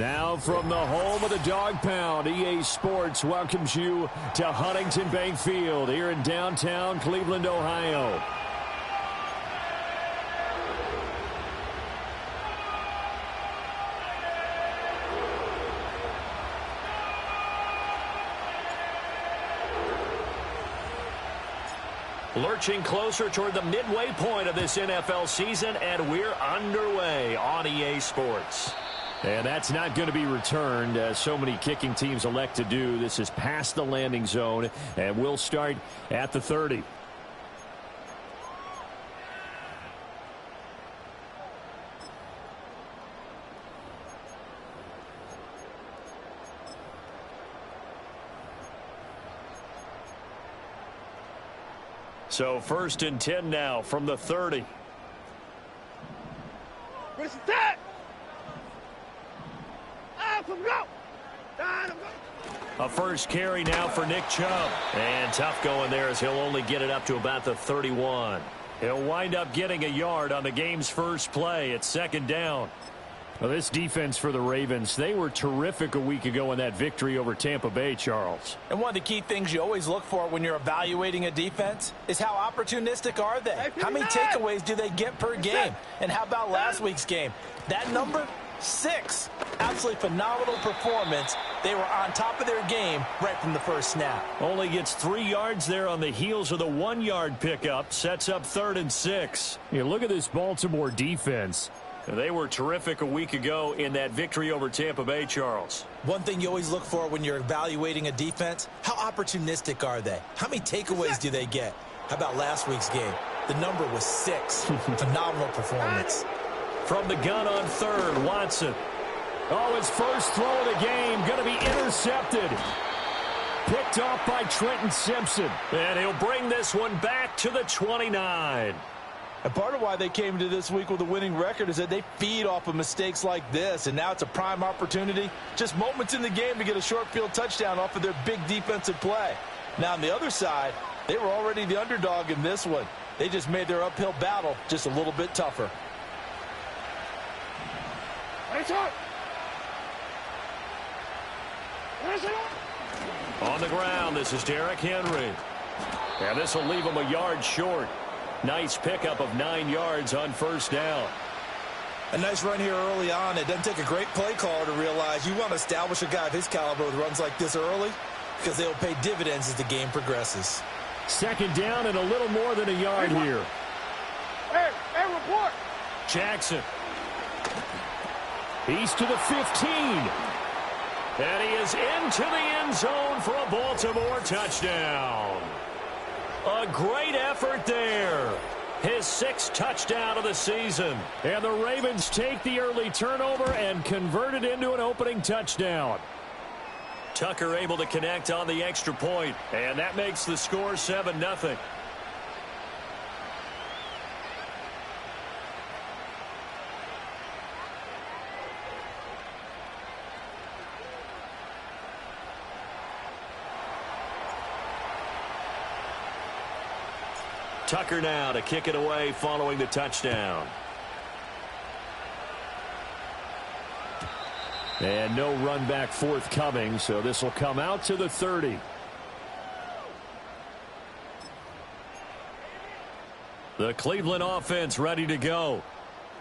Now from the home of the Dog Pound, EA Sports welcomes you to Huntington Bank Field here in downtown Cleveland, Ohio. Lurching closer toward the midway point of this NFL season, and we're underway on EA Sports. And that's not going to be returned, as so many kicking teams elect to do. This is past the landing zone, and we'll start at the 30. So 1st and 10 now from the 30. A first carry now for Nick Chubb. And tough going there as he'll only get it up to about the 31. He'll wind up getting a yard on the game's first play. It's 2nd down. Well, this defense for the Ravens, they were terrific a week ago in that victory over Tampa Bay, Charles. And one of the key things you always look for when you're evaluating a defense is how opportunistic are they? How many takeaways do they get per game? And how about last week's game? That number, 6. Absolutely phenomenal performance. They were on top of their game right from the first snap. Only gets 3 yards there on the heels of the 1-yard pickup. Sets up 3rd and 6. You look at this Baltimore defense. They were terrific a week ago in that victory over Tampa Bay, Charles. One thing you always look for when you're evaluating a defense, how opportunistic are they? How many takeaways do they get? How about last week's game? The number was 6. Phenomenal performance. From the gun on 3rd, Watson. Oh, his first throw of the game going to be intercepted. Picked off by Trenton Simpson. And he'll bring this one back to the 29. And part of why they came into this week with a winning record is that they feed off of mistakes like this, and now it's a prime opportunity. Just moments in the game to get a short field touchdown off of their big defensive play. Now, on the other side, they were already the underdog in this one. They just made their uphill battle just a little bit tougher. On the ground, this is Derrick Henry. And this will leave him a yard short. Nice pickup of 9 yards on 1st down. A nice run here early on. It doesn't take a great play caller to realize you want to establish a guy of his caliber with runs like this early, because they'll pay dividends as the game progresses. 2nd down and a little more than a yard here. Hey, report. Jackson. He's to the 15. And he is into the end zone for a Baltimore touchdown. A great effort there. His 6th touchdown of the season. And the Ravens take the early turnover and convert it into an opening touchdown. Tucker able to connect on the extra point. And that makes the score 7-0. Tucker now to kick it away following the touchdown. And no run back forthcoming, so this will come out to the 30. The Cleveland offense ready to go.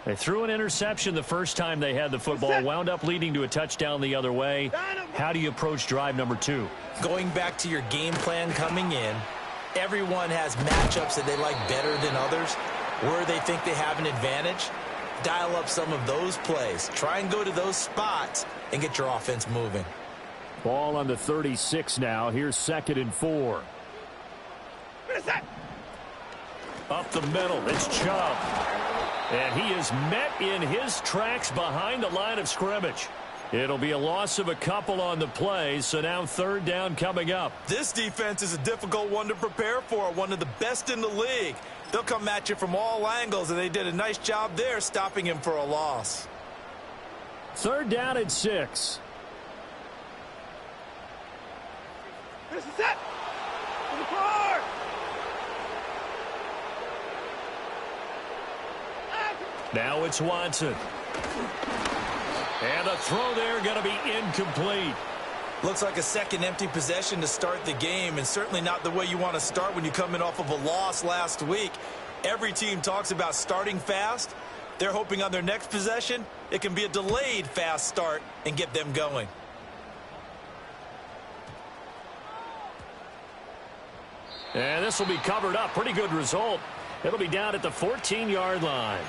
They threw an interception the first time they had the football, wound up leading to a touchdown the other way. How do you approach drive number 2? Going back to your game plan coming in, everyone has matchups that they like better than others, where they think they have an advantage. Dial up some of those plays. Try and go to those spots and get your offense moving. Ball on the 36 now. Here's 2nd and 4. Up the middle, it's Chubb. And he is met in his tracks behind the line of scrimmage. It'll be a loss of a couple on the play, so now 3rd down coming up. This defense is a difficult one to prepare for, one of the best in the league. They'll come at you from all angles, and they did a nice job there stopping him for a loss. 3rd down and 6. This is it. To the car. Now it's Watson. And the throw there going to be incomplete. Looks like a second empty possession to start the game, and certainly not the way you want to start when you come in off of a loss last week. Every team talks about starting fast. They're hoping on their next possession, it can be a delayed fast start and get them going. And this will be covered up. Pretty good result. It'll be down at the 14-yard line.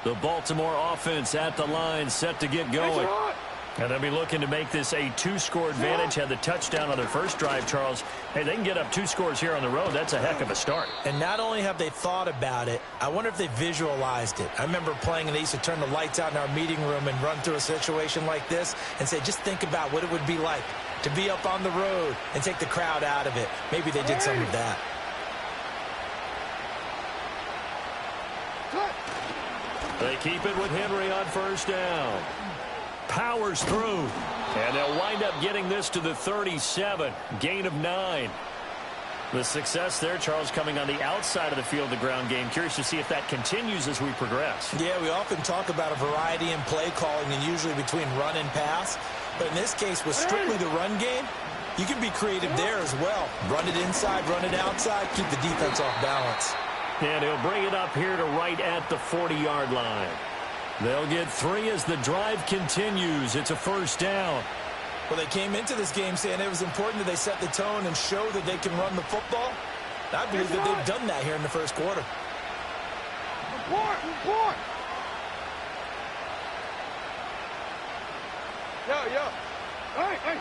The Baltimore offense at the line, set to get going. And they'll be looking to make this a two-score advantage. Had the touchdown on their first drive, Charles. Hey, they can get up 2 scores here on the road. That's a heck of a start. And not only have they thought about it, I wonder if they visualized it. I remember playing, and they used to turn the lights out in our meeting room and run through a situation like this and say, just think about what it would be like to be up on the road and take the crowd out of it. Maybe they did some of that. They keep it with Henry on first down. Powers through. And they'll wind up getting this to the 37. Gain of 9. The success there, Charles, coming on the outside of the field, the ground game. Curious to see if that continues as we progress. Yeah, we often talk about a variety in play calling, and usually between run and pass. But in this case, with strictly the run game, you can be creative there as well. Run it inside, run it outside, keep the defense off balance. And he'll bring it up here to right at the 40-yard line. They'll get 3 as the drive continues. It's a first down. Well, they came into this game saying it was important that they set the tone and show that they can run the football. I believe that they've done that here in the first quarter. Report! Yo. Hey.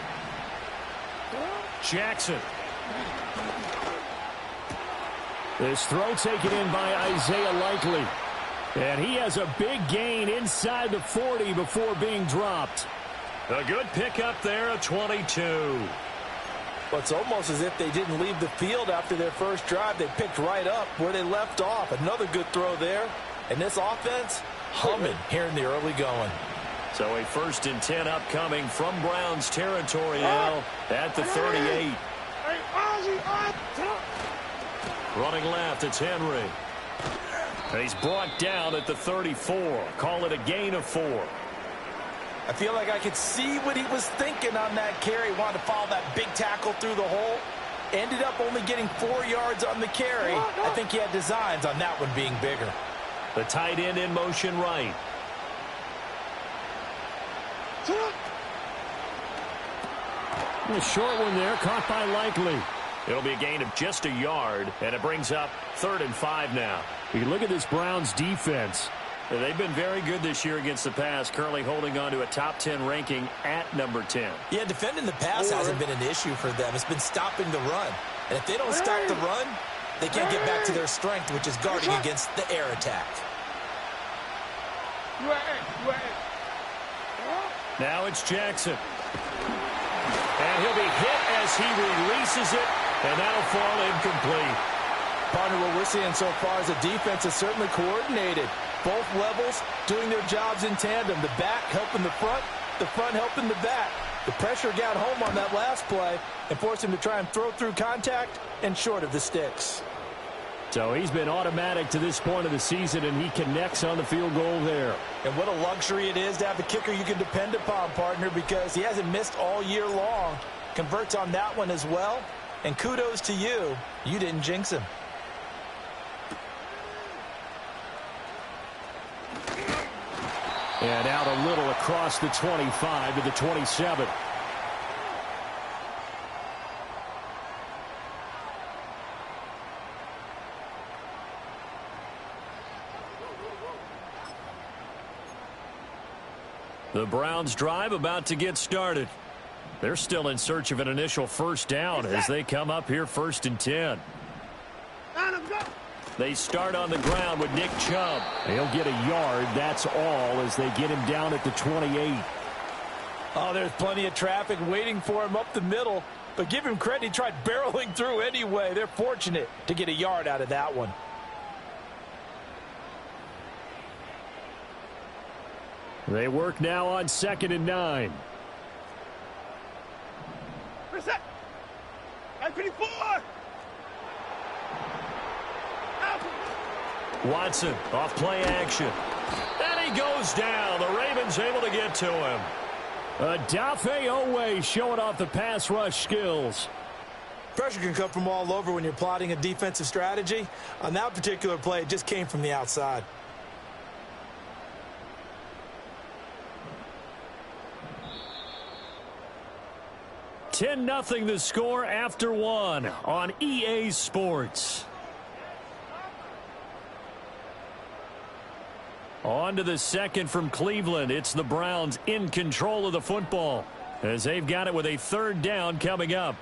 Jackson. This throw taken in by Isaiah Likely. And he has a big gain inside the 40 before being dropped. A good pickup there, a 22. Well, it's almost as if they didn't leave the field after their first drive. They picked right up where they left off. Another good throw there. And this offense humming here in the early going. So a 1st and 10 upcoming from Browns territory now at the 38. Running left, it's Henry. And he's brought down at the 34. Call it a gain of 4. I feel like I could see what he was thinking on that carry. Wanted to follow that big tackle through the hole. Ended up only getting 4 yards on the carry. I think he had designs on that one being bigger. The tight end in motion right. A short one there, caught by Likely. It'll be a gain of just a yard, and it brings up 3rd and 5 now. You can look at this Browns defense. They've been very good this year against the pass, currently holding on to a top 10 ranking at number 10. Yeah, defending the pass hasn't been an issue for them. It's been stopping the run. And if they don't stop the run, they can't get back to their strength, which is guarding against the air attack. Now it's Jackson. And he'll be hit as he releases it, and that'll fall incomplete. Partner, what we're seeing so far is the defense is certainly coordinated. Both levels doing their jobs in tandem. The back helping the front helping the back. The pressure got home on that last play and forced him to try and throw through contact and short of the sticks. So he's been automatic to this point of the season, and he connects on the field goal there. And what a luxury it is to have a kicker you can depend upon, partner, because he hasn't missed all year long. Converts on that one as well. And kudos to you. You didn't jinx him. And out a little across the 25 to the 27. The Browns drive about to get started. They're still in search of an initial first down as they come up here 1st and 10. They start on the ground with Nick Chubb. He'll get a yard, that's all, as they get him down at the 28. Oh, there's plenty of traffic waiting for him up the middle. But give him credit, he tried barreling through anyway. They're fortunate to get a yard out of that one. They work now on 2nd and 9. Reset. 954. Watson off play action. And he goes down. The Ravens able to get to him. Odafe Oweh showing off the pass rush skills. Pressure can come from all over when you're plotting a defensive strategy. On that particular play, it just came from the outside. $10-0 the score after 1 on EA Sports. On to the second from Cleveland. It's the Browns in control of the football as they've got it with a 3rd down coming up.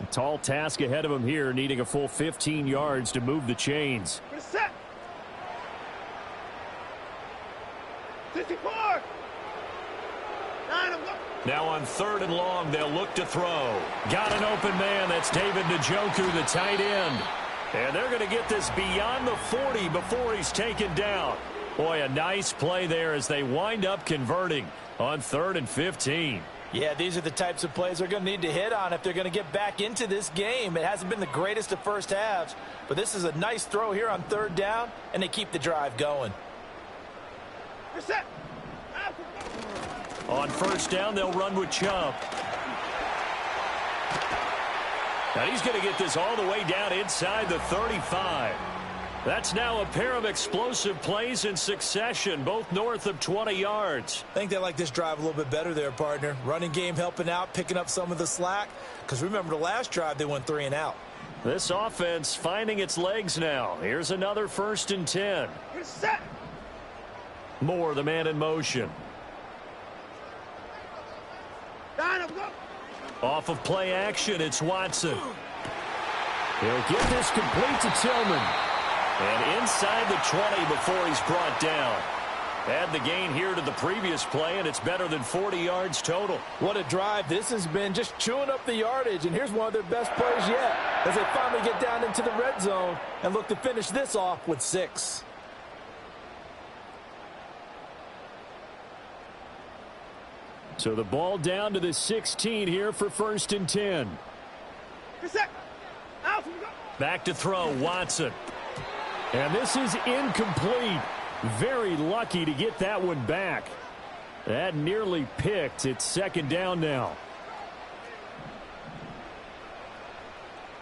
A tall task ahead of him here, needing a full 15 yards to move the chains. Reset. 64. 9 of them. Now on 3rd and long, they'll look to throw. Got an open man. That's David Njoku, the tight end. And they're going to get this beyond the 40 before he's taken down. Boy, a nice play there as they wind up converting on 3rd and 15. Yeah, these are the types of plays they're going to need to hit on if they're going to get back into this game. It hasn't been the greatest of first halves, but this is a nice throw here on 3rd down, and they keep the drive going. Reset. On 1st down, they'll run with Chubb. Now he's going to get this all the way down inside the 35. That's now a pair of explosive plays in succession, both north of 20 yards. I think they like this drive a little bit better there, partner. Running game helping out, picking up some of the slack. Because remember the last drive, they went 3 and out. This offense finding its legs now. Here's another 1st and 10. Reset. Moore, the man in motion. 9 of them. Off of play action, it's Watson. He'll get this complete to Tillman. And inside the 20 before he's brought down. Add the gain here to the previous play, and it's better than 40 yards total. What a drive this has been, just chewing up the yardage, and here's one of their best plays yet as they finally get down into the red zone and look to finish this off with 6. So the ball down to the 16 here for 1st and 10. Reset. Out. Back to throw, Watson. And this is incomplete. Very lucky to get that one back. That nearly picked. It's 2nd down now.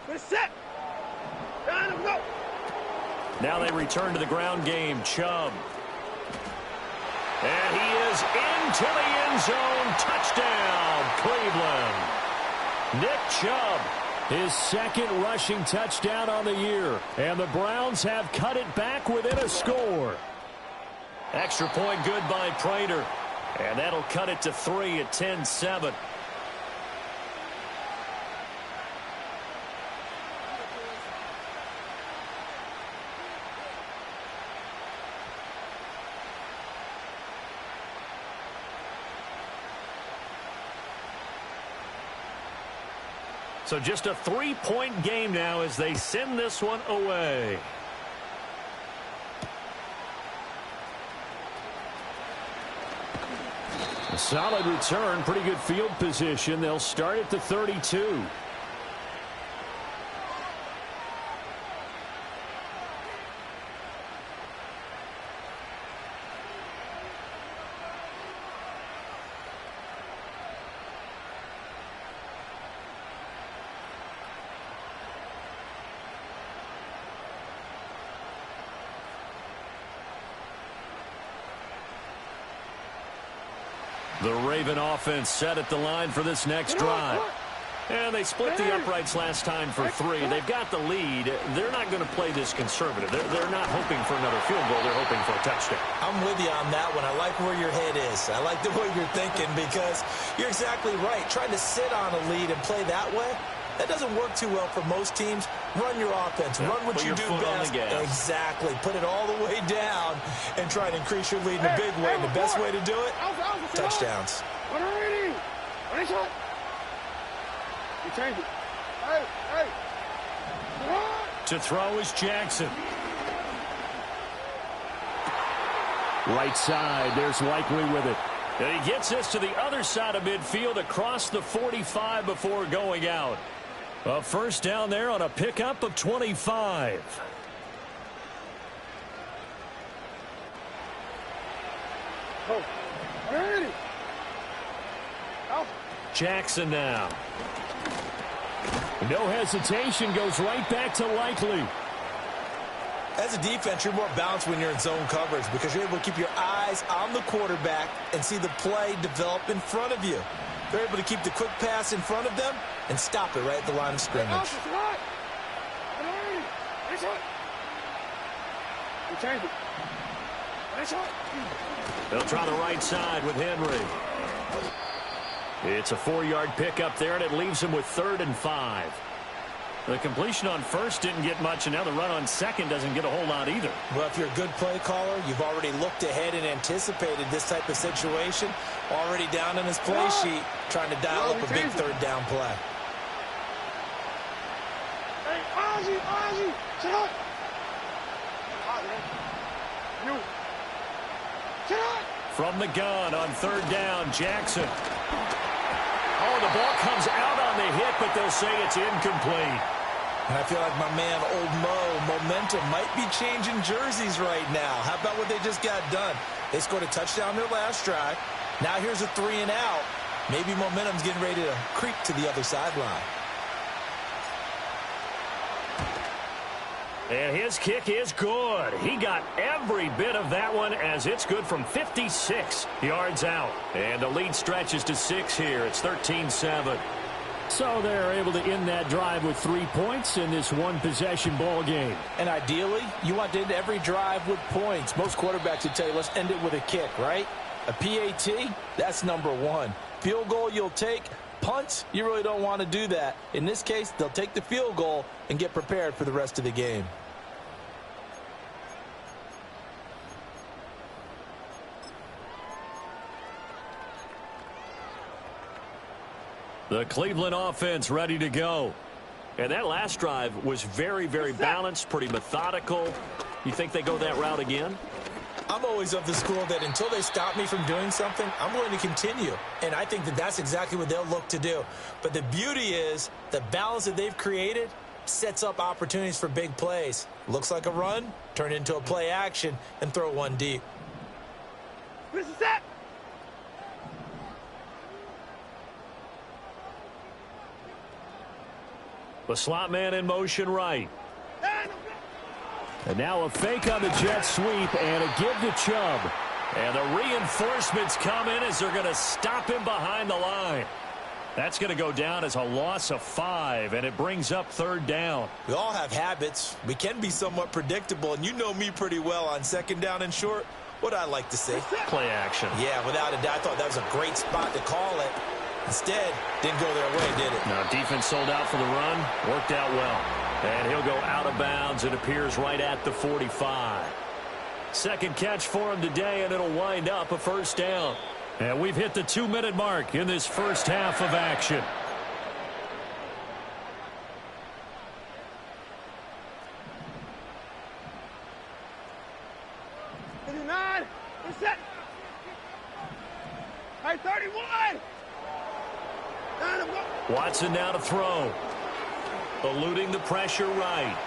Reset. 9 of them. Now they return to the ground game. Chubb. And he is into the end zone. Touchdown, Cleveland. Nick Chubb, his 2nd rushing touchdown on the year. And the Browns have cut it back within a score. Extra point good by Prater. And that'll cut it to 3 at 10-7. So just a 3-point game now as they send this one away. A solid return, pretty good field position. They'll start at the 32. The Raven offense set at the line for this next drive. And they split the uprights last time for 3. They've got the lead. They're not going to play this conservative. They're not hoping for another field goal. They're hoping for a touchdown. I'm with you on that one. I like where your head is. I like the way you're thinking because you're exactly right. Trying to sit on a lead and play that way, that doesn't work too well for most teams. Run your offense. Run what you do best. Exactly. Put it all the way down and try and increase your lead in a big way. And the best way to do it, touchdowns. You change it. Hey. To throw is Jackson. Right side, there's Likely with it. And he gets this to the other side of midfield across the 45 before going out. A first down there on a pickup of 25. Oh, ready. Out. Jackson now. No hesitation, goes right back to Likely. As a defense, you're more balanced when you're in zone coverage because you're able to keep your eyes on the quarterback and see the play develop in front of you. They're able to keep the quick pass in front of them and stop it right at the line of scrimmage. They'll try the right side with Henry. It's a 4-yard pickup there, and it leaves him with 3rd and 5. The completion on first didn't get much, and now the run on second doesn't get a whole lot either. Well, if you're a good play caller, you've already looked ahead and anticipated this type of situation. Already down in his play sheet, trying to dial up a big 3rd down play. Hey, Ozzy, sit up. You. Sit up. From the gun on 3rd down, Jackson. Oh, the ball comes out on the hit, but they'll say it's incomplete. And I feel like my man, Old Mo, momentum might be changing jerseys right now. How about what they just got done? They scored a touchdown their last drive. Now here's a 3 and out. Maybe momentum's getting ready to creep to the other sideline. And his kick is good. He got every bit of that one as it's good from 56 yards out. And the lead stretches to 6 here. It's 13-7. So they're able to end that drive with 3 points in this one-possession ball game. And ideally, you want to end every drive with points. Most quarterbacks would tell you, let's end it with a kick, right? A PAT, that's number 1. Field goal you'll take. Punts, you really don't want to do that. In this case, they'll take the field goal and get prepared for the rest of the game. The Cleveland offense ready to go. And that last drive was very, very balanced, pretty methodical. You think they go that route again? I'm always of the school that until they stop me from doing something, I'm going to continue. And I think that that's exactly what they'll look to do. But the beauty is the balance that they've created sets up opportunities for big plays. Looks like a run, turn into a play action, and throw one deep. This is it. The slot man in motion right. And now a fake on the jet sweep and a give to Chubb. And the reinforcements come in as they're going to stop him behind the line. That's going to go down as a loss of 5, and it brings up 3rd down. We all have habits. We can be somewhat predictable, and you know me pretty well on 2nd down and short. What I like to see. Play action. Yeah, without a doubt. I thought that was a great spot to call it. Instead, didn't go their way, did it? Now, defense sold out for the run. Worked out well. And he'll go out of bounds. It appears right at the 45. Second catch for him today, and it'll wind up a 1st down. And we've hit the 2-minute mark in this first half of action. Set. Hey, 31. Watson now to throw. Eluding the pressure right.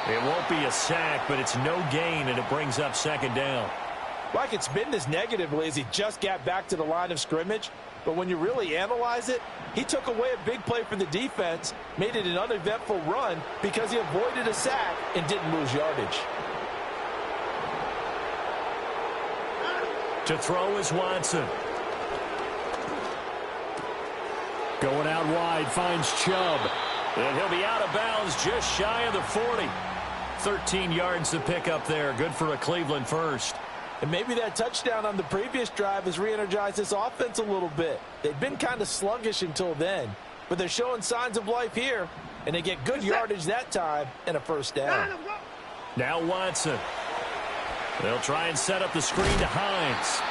It won't be a sack, but it's no gain, and it brings up 2nd down. Like it's been this negatively as he just got back to the line of scrimmage. But when you really analyze it, he took away a big play for the defense, made it an uneventful run because he avoided a sack and didn't lose yardage. To throw is Watson. Going out wide, finds Chubb. And he'll be out of bounds just shy of the 40. 13 yards to pick up there. Good for a Cleveland first. And maybe that touchdown on the previous drive has re-energized this offense a little bit. They've been kind of sluggish until then. But they're showing signs of life here. And they get good yardage that time and a 1st down. Now Watson. They'll try and set up the screen to Hines.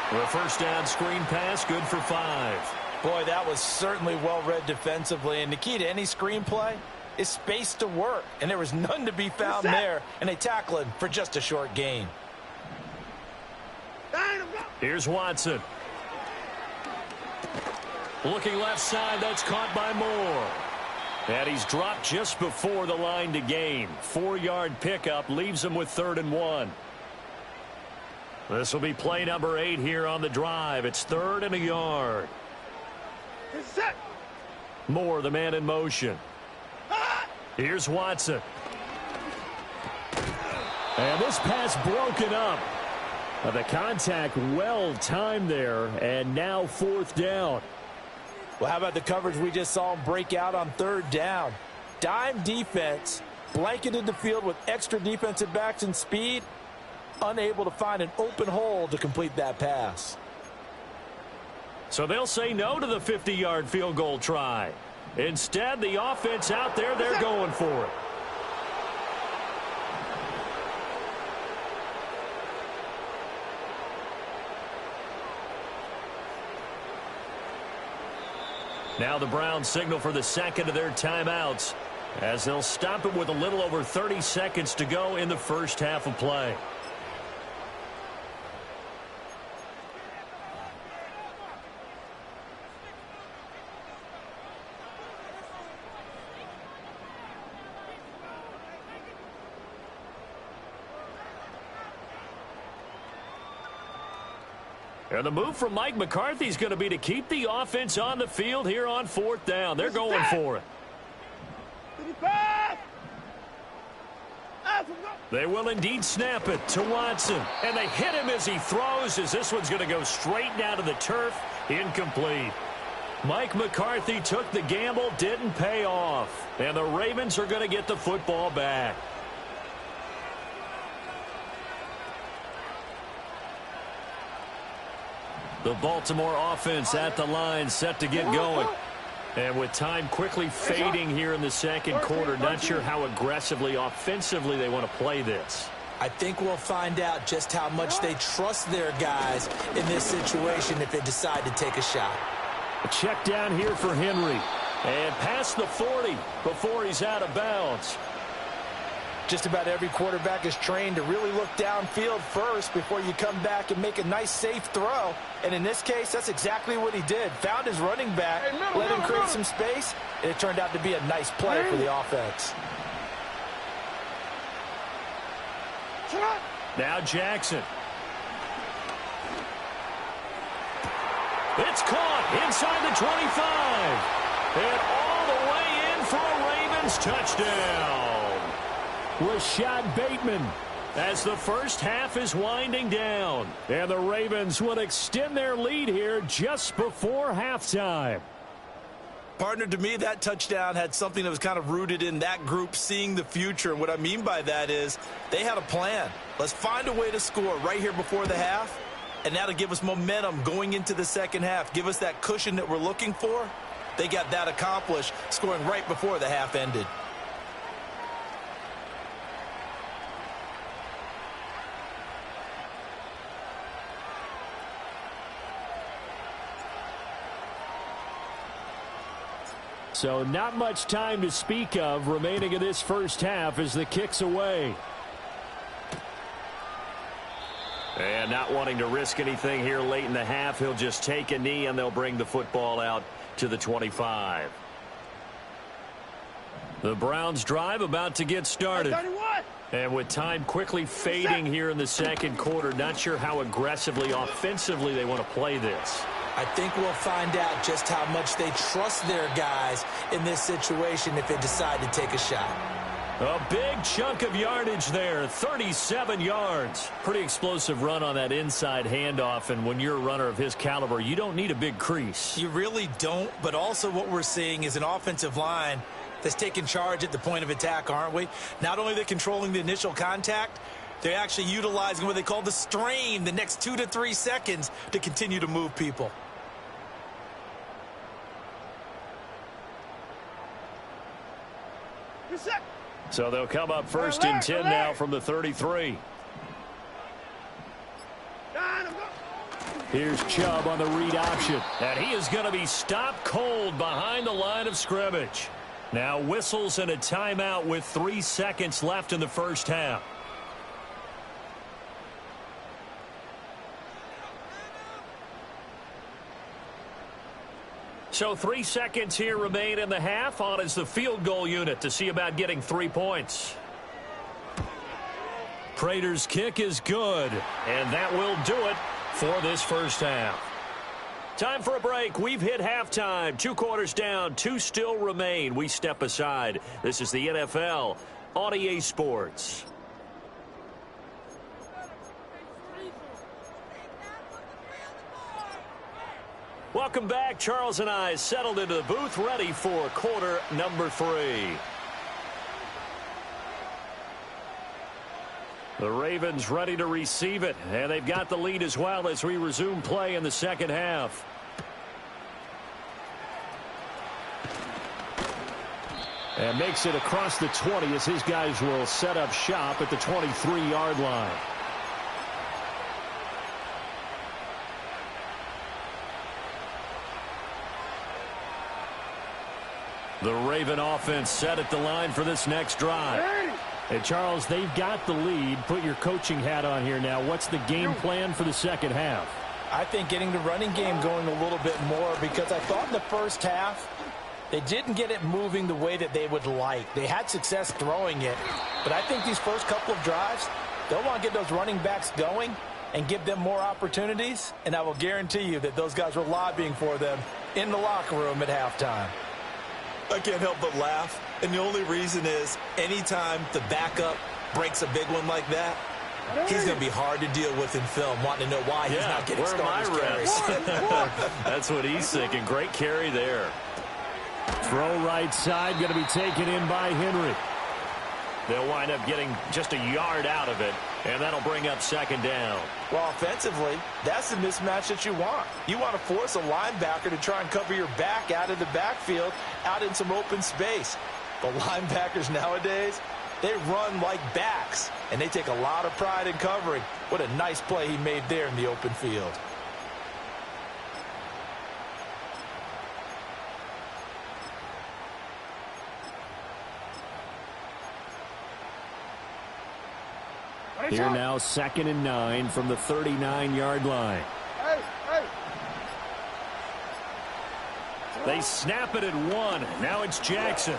For a 1st down screen pass, good for 5. Boy, that was certainly well read defensively. And the key to any screen play, is space to work, and there was none to be found there, and they tackle him for just a short gain. Here's Watson. Looking left side, that's caught by Moore. And he's dropped just before the line to gain. 4-yard pickup leaves him with 3rd and 1. This will be play number 8 here on the drive. It's 3rd and a yard. Moore, the man in motion. Here's Watson. And this pass broken up. The contact well timed there, and now 4th down. Well, how about the coverage we just saw him break out on 3rd down? Dime defense, blanketed the field with extra defensive backs and speed, unable to find an open hole to complete that pass. So they'll say no to the 50-yard field goal try. Instead, the offense out there, they're going for it. Now the Browns signal for the second of their timeouts as they'll stop it with a little over 30 seconds to go in the first half of play. And the move from Mike McCarthy is going to be to keep the offense on the field here on 4th down. They're going for it. They will indeed snap it to Watson. And they hit him as he throws, as this one's going to go straight down to the turf. Incomplete. Mike McCarthy took the gamble, didn't pay off. And the Ravens are going to get the football back. The Baltimore offense at the line, set to get going. And with time quickly fading here in the second quarter, not sure how aggressively, offensively they want to play this. I think we'll find out just how much they trust their guys in this situation if they decide to take a shot. A check down here for Henry. And past the 40 before he's out of bounds. Just about every quarterback is trained to really look downfield first before you come back and make a nice, safe throw. And in this case, that's exactly what he did. Found his running back, let him create some space, and it turned out to be a nice play for the offense. Now Jackson. It's caught inside the 25. And all the way in for a Ravens touchdown. Rashad Bateman as the first half is winding down. And the Ravens will extend their lead here just before halftime. Partner, to me, that touchdown had something that was kind of rooted in that group seeing the future. And what I mean by that is they had a plan. Let's find a way to score right here before the half. And that'll give us momentum going into the second half. Give us that cushion that we're looking for. They got that accomplished, scoring right before the half ended. So not much time to speak of remaining in this first half as the kick's away. And not wanting to risk anything here late in the half, he'll just take a knee and they'll bring the football out to the 25. The Browns drive about to get started. And with time quickly fading here in the second quarter, not sure how aggressively, offensively they want to play this. I think we'll find out just how much they trust their guys in this situation if they decide to take a shot. A big chunk of yardage there, 37 yards. Pretty explosive run on that inside handoff, and when you're a runner of his caliber, you don't need a big crease. You really don't, but also what we're seeing is an offensive line that's taking charge at the point of attack, aren't we? Not only are they controlling the initial contact, they're actually utilizing what they call the strain the next 2 to 3 seconds to continue to move people. So they'll come up first and 10 now from the 33. Here's Chubb on the read option. And he is going to be stopped cold behind the line of scrimmage. Now whistles and a timeout with 3 seconds left in the first half. So 3 seconds here remain in the half. On is the field goal unit to see about getting 3 points. Prater's kick is good, and that will do it for this first half. Time for a break. We've hit halftime. 2 quarters down, 2 still remain. We step aside. This is the NFL on EA Sports. Welcome back. Charles and I settled into the booth, ready for quarter number 3. The Ravens ready to receive it, and they've got the lead as well as we resume play in the second half. And makes it across the 20 as his guys will set up shop at the 23-yard line. The Raven offense set at the line for this next drive. And Charles, they've got the lead. Put your coaching hat on here now. What's the game plan for the second half? I think getting the running game going a little bit more, because I thought in the first half they didn't get it moving the way that they would like. They had success throwing it, but I think these first couple of drives, they'll want to get those running backs going and give them more opportunities, and I will guarantee you that those guys were lobbying for them in the locker room at halftime. I can't help but laugh, and the only reason is anytime the backup breaks a big one like that, he's going to be hard to deal with in film, wanting to know why he's not getting starters carries. That's what he's thinking. Great carry there. Throw right side, going to be taken in by Henry. They'll wind up getting just a yard out of it, and that'll bring up second down. Well, offensively, that's the mismatch that you want. You want to force a linebacker to try and cover your back out of the backfield, out in some open space. But linebackers nowadays, they run like backs, and they take a lot of pride in covering. What a nice play he made there in the open field. Here now, 2nd and 9 from the 39-yard line. They snap it at 1. Now it's Jackson.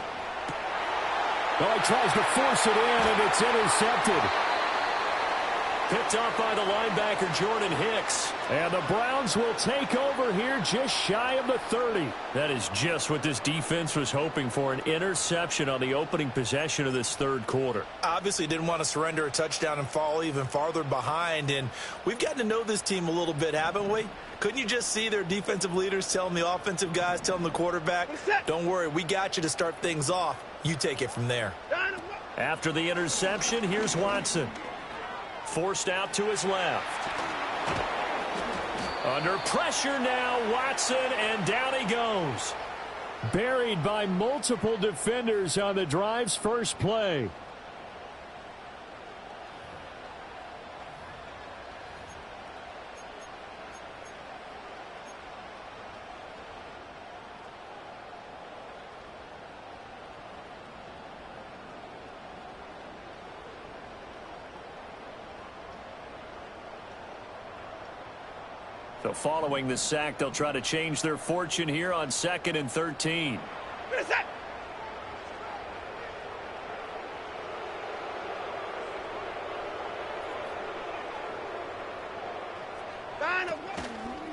Oh, he tries to force it in, and it's intercepted. Picked off by the linebacker, Jordan Hicks. And the Browns will take over here just shy of the 30. That is just what this defense was hoping for, an interception on the opening possession of this third quarter. Obviously didn't want to surrender a touchdown and fall even farther behind, and we've gotten to know this team a little bit, haven't we? Couldn't you just see their defensive leaders telling the offensive guys, telling the quarterback, don't worry, we got you to start things off. You take it from there. After the interception, here's Watson. Forced out to his left. Under pressure now, Watson, and down he goes. Buried by multiple defenders on the drive's first play. So following the sack, they'll try to change their fortune here on 2nd and 13.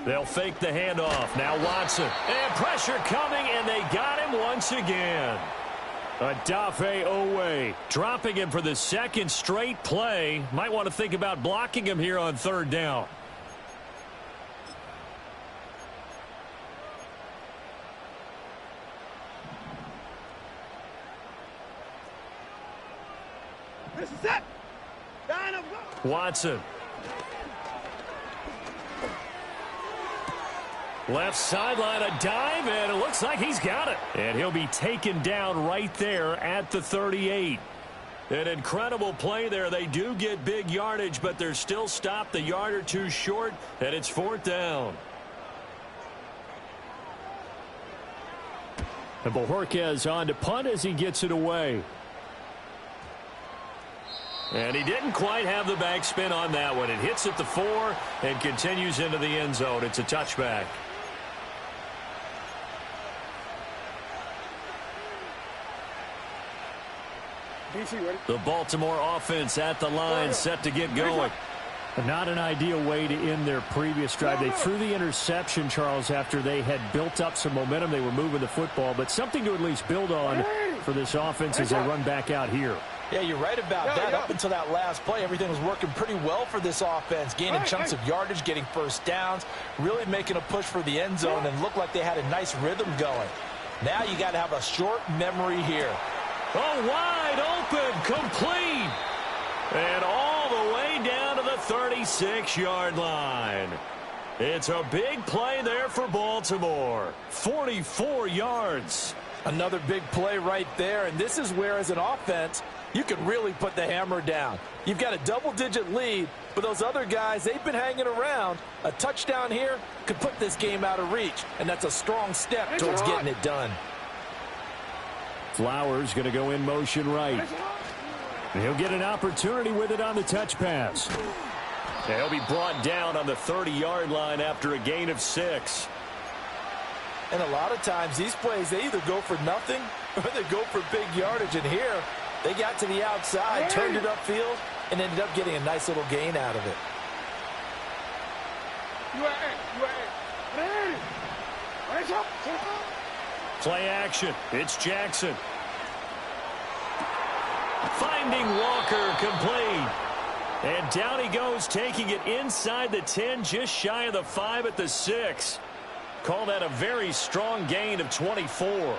They'll fake the handoff. Now Watson. And pressure coming, and they got him once again. Adafe Owe dropping him for the second straight play. Might want to think about blocking him here on 3rd down. Watson. Left sideline, a dive, and it looks like he's got it. And he'll be taken down right there at the 38. An incredible play there. They do get big yardage, but they're still stopped a yard or two short, and it's 4th down. And Bojorquez on to punt as he gets it away. And he didn't quite have the backspin on that one. It hits at the 4 and continues into the end zone. It's a touchback. The Baltimore offense at the line, set to get going. Not an ideal way to end their previous drive. They threw the interception, Charles, after they had built up some momentum. They were moving the football, but something to at least build on for this offense as they run back out here. Yeah, you're right about that. Up until that last play, everything was working pretty well for this offense, gaining chunks of yardage, getting first downs, really making a push for the end zone, and looked like they had a nice rhythm going. Now you got to have a short memory here. Oh, wide open, complete, and all the way down to the 36-yard line. It's a big play there for Baltimore. 44 yards. Another big play right there, and this is where, as an offense, you can really put the hammer down. You've got a double-digit lead, but those other guys, they've been hanging around. A touchdown here could put this game out of reach, and that's a strong step towards getting it done. Flowers going to go in motion right. And he'll get an opportunity with it on the touch pass. He'll be brought down on the 30-yard line after a gain of 6. And a lot of times these plays, they either go for nothing or they go for big yardage. And here, they got to the outside, turned it upfield, and ended up getting a nice little gain out of it. Play action. It's Jackson. Finding Walker, complete. And down he goes, taking it inside the 10, just shy of the 5 at the 6. Call that a very strong gain of 24.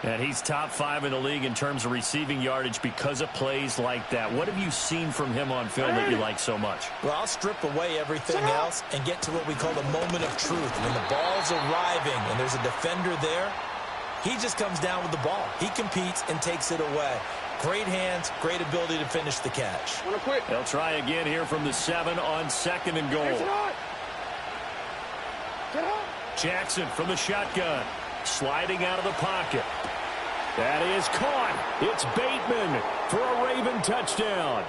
And he's top 5 in the league in terms of receiving yardage because of plays like that. What have you seen from him on film that you like so much? Well, I'll strip away everything else and get to what we call the moment of truth. When the ball's arriving and there's a defender there, he just comes down with the ball. He competes and takes it away. Great hands, great ability to finish the catch. They'll try again here from the 7 on 2nd and goal. Jackson from the shotgun, sliding out of the pocket. That is caught. It's Bateman for a Raven touchdown.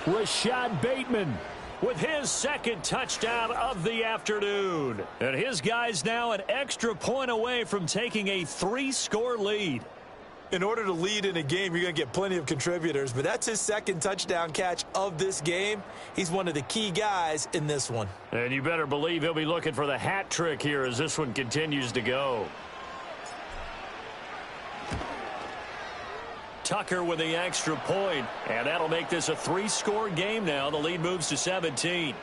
Rashad Bateman with his 2nd touchdown of the afternoon. And his guys now an extra point away from taking a 3-score lead. In order to lead in a game, you're going to get plenty of contributors, but that's his 2nd touchdown catch of this game. He's one of the key guys in this one. And you better believe he'll be looking for the hat trick here as this one continues to go. Tucker with the extra point, and that'll make this a 3-score game now. The lead moves to 17.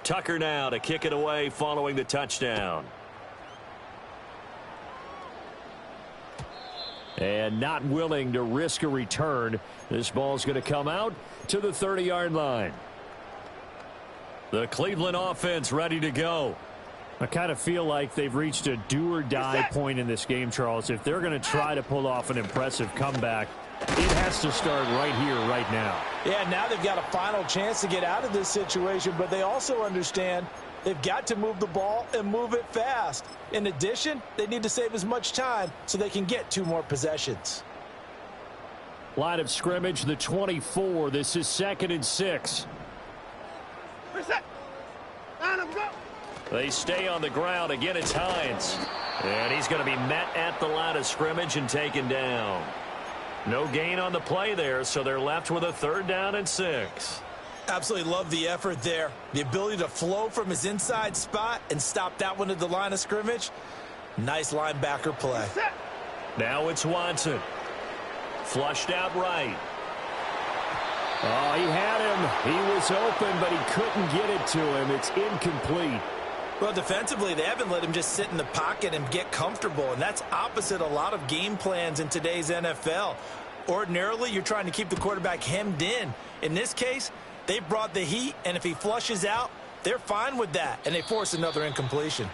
Tucker now to kick it away following the touchdown. And not willing to risk a return. This ball's going to come out to the 30-yard line. The Cleveland offense ready to go. I kind of feel like they've reached a do-or-die point in this game, Charles. If they're going to try to pull off an impressive comeback, it has to start right here, right now. Yeah, now they've got a final chance to get out of this situation, but they also understand they've got to move the ball and move it fast. In addition, they need to save as much time so they can get 2 more possessions. Line of scrimmage, the 24. This is 2nd and 6. They stay on the ground. Again, it's Hines. And he's going to be met at the line of scrimmage and taken down. No gain on the play there, so they're left with a 3rd down and 6. Absolutely love the effort there. The ability to flow from his inside spot and stop that one at the line of scrimmage. Nice linebacker play. Now it's Watson. Flushed out right. Oh, he had him. He was open, but he couldn't get it to him. It's incomplete. Well, defensively, they haven't let him just sit in the pocket and get comfortable, and that's opposite a lot of game plans in today's NFL. Ordinarily, you're trying to keep the quarterback hemmed in. In this case, they brought the heat, and if he flushes out, they're fine with that, and they force another incompletion.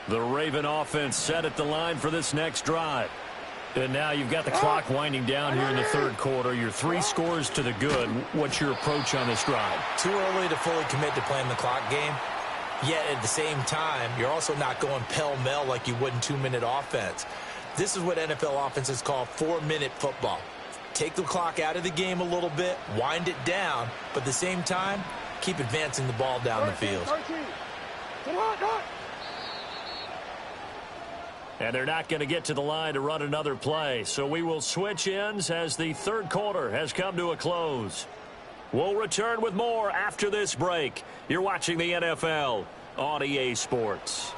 The Raven offense set at the line for this next drive. And now you've got the clock winding down here in the third quarter. You're 3 scores to the good. What's your approach on this drive? Too early to fully commit to playing the clock game. Yet at the same time, you're also not going pell-mell like you would in 2-minute offense. This is what NFL offenses call 4-minute football. Take the clock out of the game a little bit, wind it down, but at the same time, keep advancing the ball down the field. And they're not going to get to the line to run another play. So we will switch ends as the third quarter has come to a close. We'll return with more after this break. You're watching the NFL on EA Sports.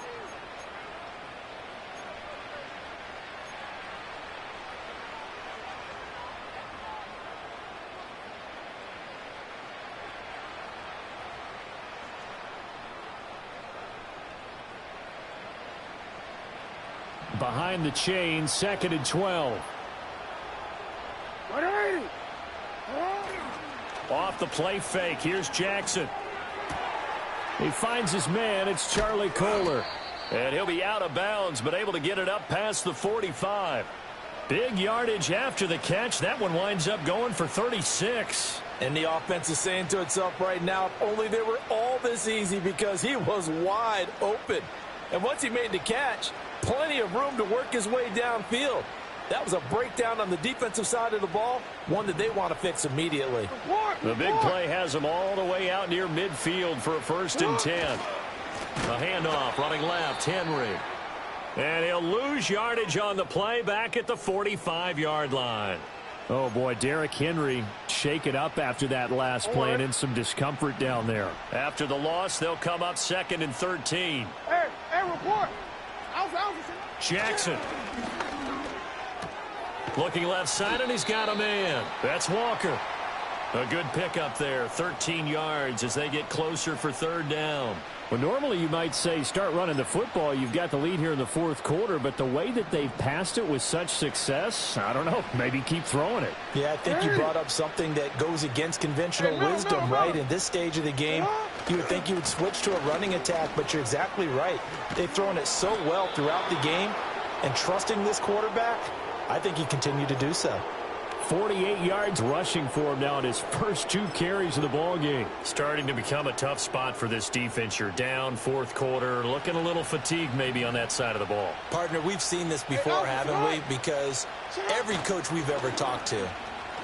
Behind the chain, 2nd and 12. Off the play fake. Here's Jackson. He finds his man. It's Charlie Kohler. And he'll be out of bounds, but able to get it up past the 45. Big yardage after the catch. That one winds up going for 36. And the offense is saying to itself right now, if only they were all this easy, because he was wide open. And once he made the catch, plenty of room to work his way downfield. That was a breakdown on the defensive side of the ball, one that they want to fix immediately. The big play has him all the way out near midfield for a 1st and 10. A handoff running left, Henry. And he'll lose yardage on the play back at the 45-yard line. Oh, boy, Derrick Henry shaken up after that last play and in some discomfort down there. After the loss, they'll come up 2nd and 13. Hey, report. Jackson. Looking left side, and he's got a man. That's Walker. A good pickup there, 13 yards as they get closer for 3rd down. Well, normally you might say start running the football. You've got the lead here in the 4th quarter, but the way that they've passed it with such success, I don't know, maybe keep throwing it. Yeah, I think you brought up something that goes against conventional wisdom, right? In this stage of the game, you would think you would switch to a running attack, but you're exactly right. They've thrown it so well throughout the game, and trusting this quarterback, I think he continued to do so. 48 yards rushing for him now in his first 2 carries of the ball game. Starting to become a tough spot for this defense. You're down 4th quarter, looking a little fatigued maybe on that side of the ball. Partner, we've seen this before, haven't we? Because every coach we've ever talked to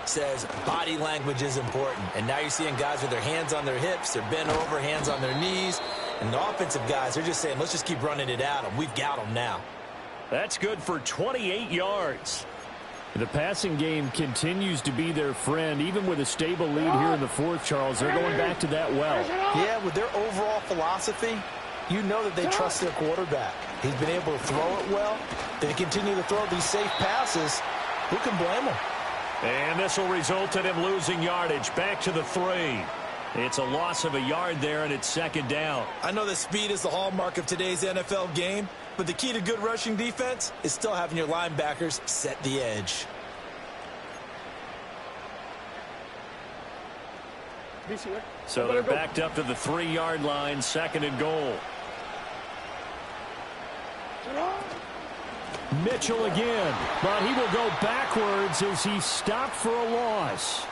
says body language is important. And now you're seeing guys with their hands on their hips, they're bent over, hands on their knees. And the offensive guys, they're just saying, let's just keep running it at them. We've got them now. That's good for 28 yards. The passing game continues to be their friend. Even with a stable lead here in the 4th, Charles, they're going back to that well. Yeah, with their overall philosophy, you know that they trust their quarterback. He's been able to throw it well. They continue to throw these safe passes. Who can blame them? And this will result in him losing yardage back to the 3. It's a loss of a yard there, and it's 2nd down. I know that speed is the hallmark of today's NFL game, but the key to good rushing defense is still having your linebackers set the edge. So they're backed up to the 3-yard line, 2nd and goal. Mitchell again, but he will go backwards as he stopped for a loss.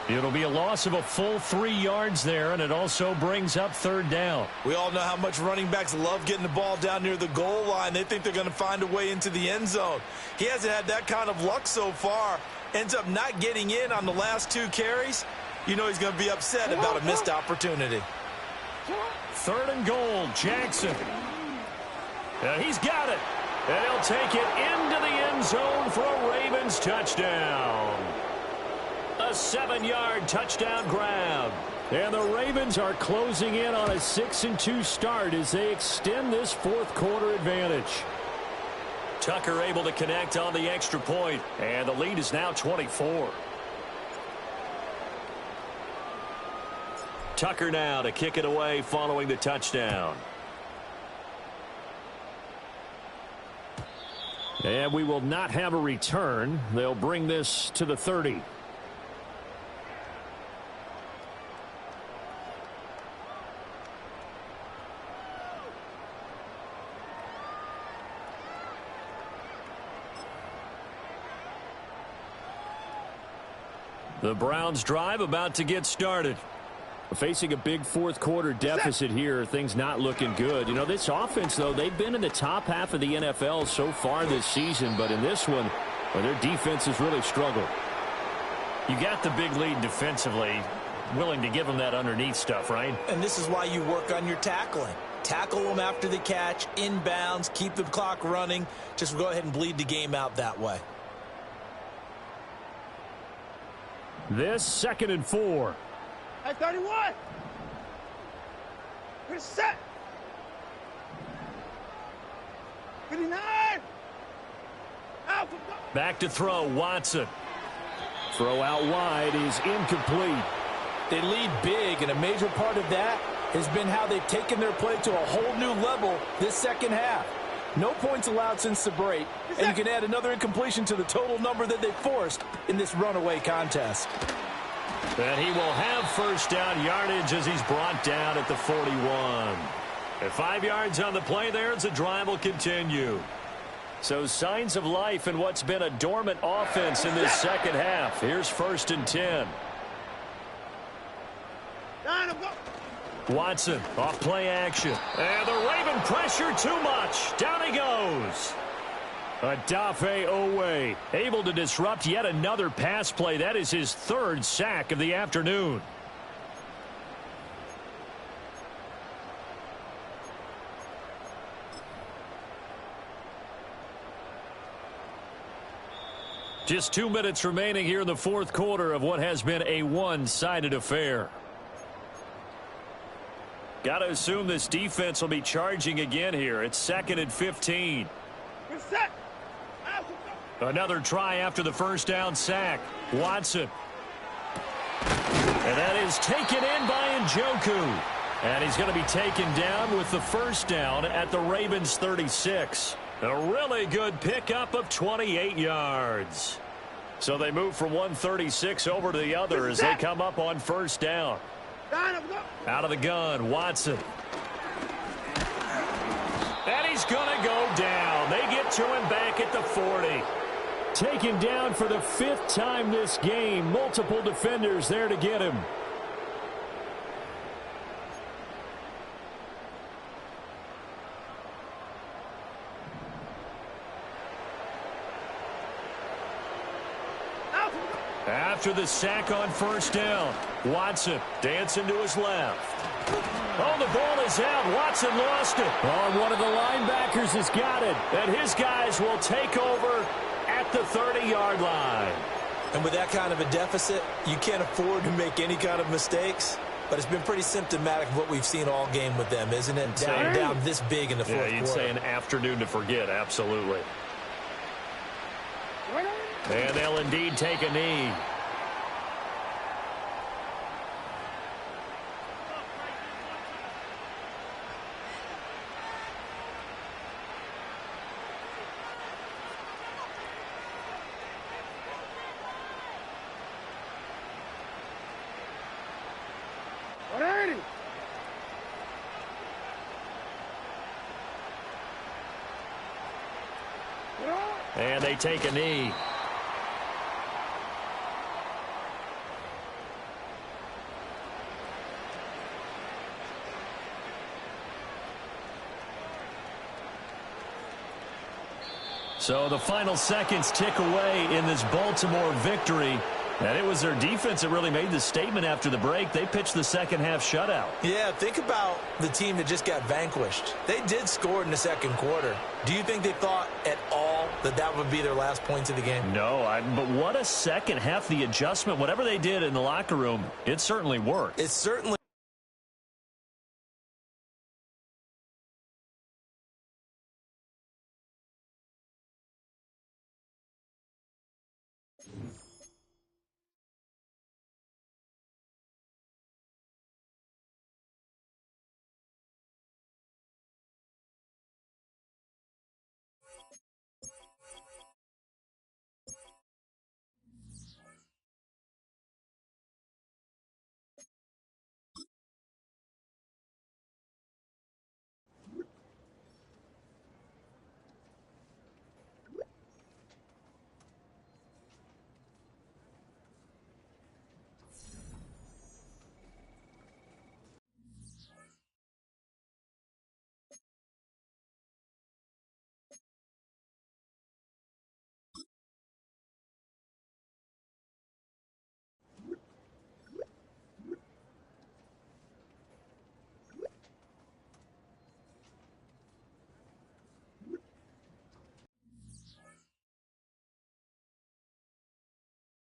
It'll be a loss of a full 3 yards there, and it also brings up 3rd down. We all know how much running backs love getting the ball down near the goal line. They think they're going to find a way into the end zone. He hasn't had that kind of luck so far. Ends up not getting in on the last 2 carries. You know he's going to be upset about a missed opportunity. 3rd and goal, Jackson. He's got it. And he'll take it into the end zone for a Ravens touchdown. A 7-yard touchdown grab. And the Ravens are closing in on a 6-2 start as they extend this 4th quarter advantage. Tucker able to connect on the extra point, and the lead is now 24. Tucker now to kick it away following the touchdown. And we will not have a return. They'll bring this to the 30. The Browns drive about to get started. Facing a big fourth quarter deficit here, things not looking good. You know, this offense, though, they've been in the top half of the NFL so far this season, but in this one, well, their defense has really struggled. You got the big lead defensively, willing to give them that underneath stuff, right? And this is why you work on your tackling. Tackle them after the catch, inbounds, keep the clock running. Just go ahead and bleed the game out that way. This 2nd and 4. At 31. We're set. 59. Out. Back to throw, Watson. Throw out wide is incomplete. They lead big, and a major part of that has been how they've taken their play to a whole new level this second half. No points allowed since the break, and you can add another incompletion to the total number that they forced in this runaway contest. And he will have first down yardage as he's brought down at the 41. At 5 yards on the play there, the drive will continue. So signs of life in what's been a dormant offense in this second half. Here's 1st and 10. Watson off play action. And the Raven pressure too much. Down he goes. Adafe Owe able to disrupt yet another pass play. That is his 3rd sack of the afternoon. Just 2 minutes remaining here in the fourth quarter of what has been a one-sided affair. Got to assume this defense will be charging again here. It's 2nd and 15. We're set. Another try after the first down sack. Watson. And that is taken in by Njoku. And he's going to be taken down with the first down at the Ravens 36. A really good pickup of 28 yards. So they move from 136 over to the other as they come up on first down. Out of the gun, Watson. And he's going to go down. They get to him back at the 40. Taken down for the 5th time this game. Multiple defenders there to get him. After the sack on first down, Watson dancing to his left. Oh, the ball is out. Watson lost it. Oh, one of the linebackers has got it. And his guys will take over at the 30-yard line. And with that kind of a deficit, you can't afford to make any kind of mistakes. But it's been pretty symptomatic of what we've seen all game with them, isn't it? Down this big in the fourth quarter. Yeah, you'd say an afternoon to forget, absolutely. And they'll indeed take a knee. And they take a knee. So the final seconds tick away in this Baltimore victory. And it was their defense that really made the statement after the break. They pitched the second half shutout. Yeah, think about the team that just got vanquished. They did score in the second quarter. Do you think they thought at all that that would be their last points of the game? No, but what a second half. The adjustment, whatever they did in the locker room, it certainly worked. It certainly